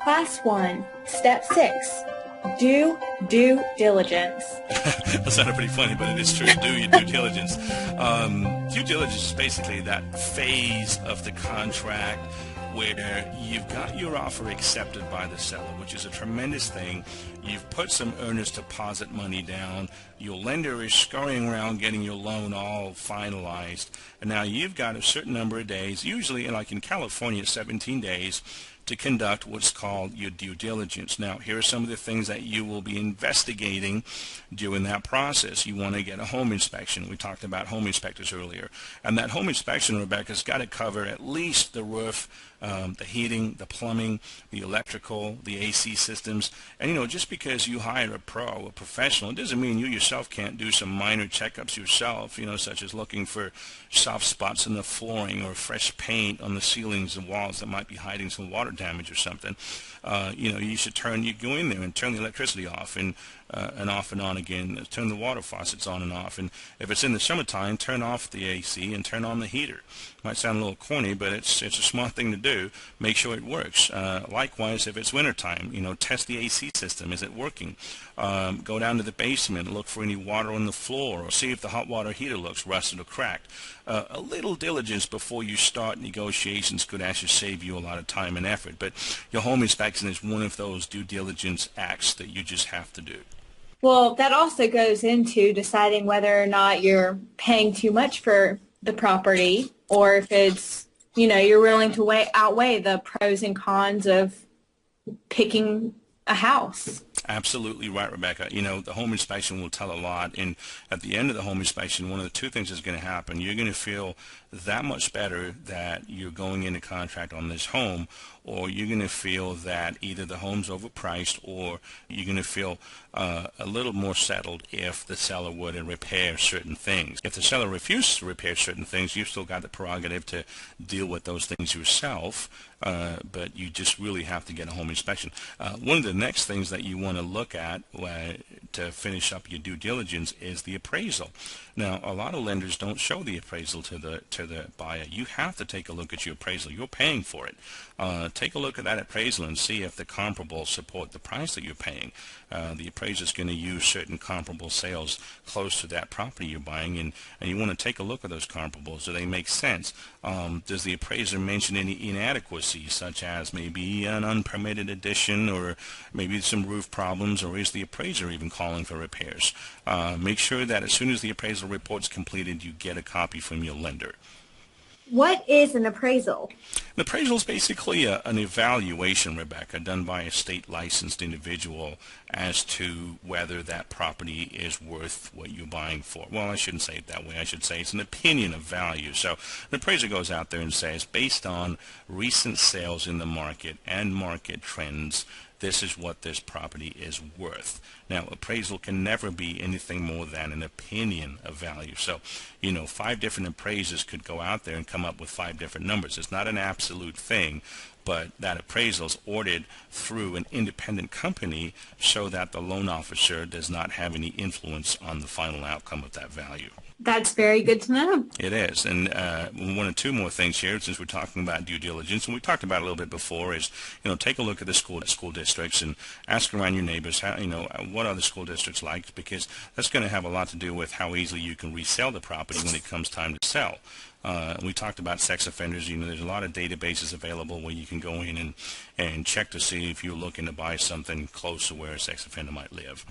Class 1, Step 6, do due diligence. That sounded pretty funny, but it is true. Do your due diligence. Due diligence is basically that phase of the contract where you've got your offer accepted by the seller, which is a tremendous thing. You've put some earnest deposit money down. Your lender is scurrying around getting your loan all finalized. And now you've got a certain number of days, usually like in California, 17 days, to conduct what's called your due diligence. Now, here are some of the things that you will be investigating during that process. You want to get a home inspection. We talked about home inspectors earlier. And that home inspection, Rebecca's got to cover at least the roof, the heating, the plumbing, the electrical, the AC systems. And, just because you hire a pro, a professional, it doesn't mean you yourself can't do some minor checkups yourself, such as looking for soft spots in the flooring or fresh paint on the ceilings and walls that might be hiding some water damage or something. You go in there and turn the electricity off and off and on again, turn the water faucets on and off, and if it's in the summertime, turn off the AC and turn on the heater. Might sound a little corny, but it's a smart thing to do. Make sure it works. Likewise, if it's wintertime, test the AC system. Is it working? Go down to the basement, look for any water on the floor, or see if the hot water heater looks rusted or cracked. A little diligence before you start negotiations could actually save you a lot of time and effort, but your home inspection is one of those due diligence acts that you just have to do. Well, that also goes into deciding whether or not you're paying too much for the property, or if it's, you're willing to outweigh the pros and cons of picking a house. Absolutely right, Rebecca. The home inspection will tell a lot, and at the end of the home inspection, one of the two things is going to happen. You're going to feel that much better that you're going into contract on this home, or you're going to feel that either the home's overpriced, or you're going to feel a little more settled if the seller were to repair certain things. If the seller refuses to repair certain things, you've still got the prerogative to deal with those things yourself, but you just really have to get a home inspection. One of the next things that you want to look at to finish up your due diligence is the appraisal. Now, a lot of lenders don't show the appraisal to the buyer. You have to take a look at your appraisal. You're paying for it. Take a look at that appraisal and see if the comparables support the price that you're paying. The appraiser is going to use certain comparable sales close to that property you're buying, and you want to take a look at those comparables. Do they make sense? Does the appraiser mention any inadequacies, such as maybe an unpermitted addition, or maybe some roof problems, or is the appraiser even calling for repairs? Make sure that as soon as the appraisal report's completed, you get a copy from your lender. What is an appraisal? An appraisal is basically an evaluation, Rebecca, done by a state licensed individual as to whether that property is worth what you're buying for. Well, I shouldn't say it that way. I should say it's an opinion of value. So an appraiser goes out there and says, based on recent sales in the market and market trends, this is what this property is worth. Now, appraisal can never be anything more than an opinion of value. So, 5 different appraisers could go out there and come up with 5 different numbers. It's not an absolute thing, but that appraisal is ordered through an independent company so that the loan officer does not have any influence on the final outcome of that value. That's very good to know. It is. And one or two more things here, since we're talking about due diligence, and we talked about it a little bit before, is, take a look at the school districts and ask around your neighbors, what are the school districts like, because that's going to have a lot to do with how easily you can resell the property when it comes time to sell. We talked about sex offenders. There's a lot of databases available where you can go in and check to see if you're looking to buy something close to where a sex offender might live.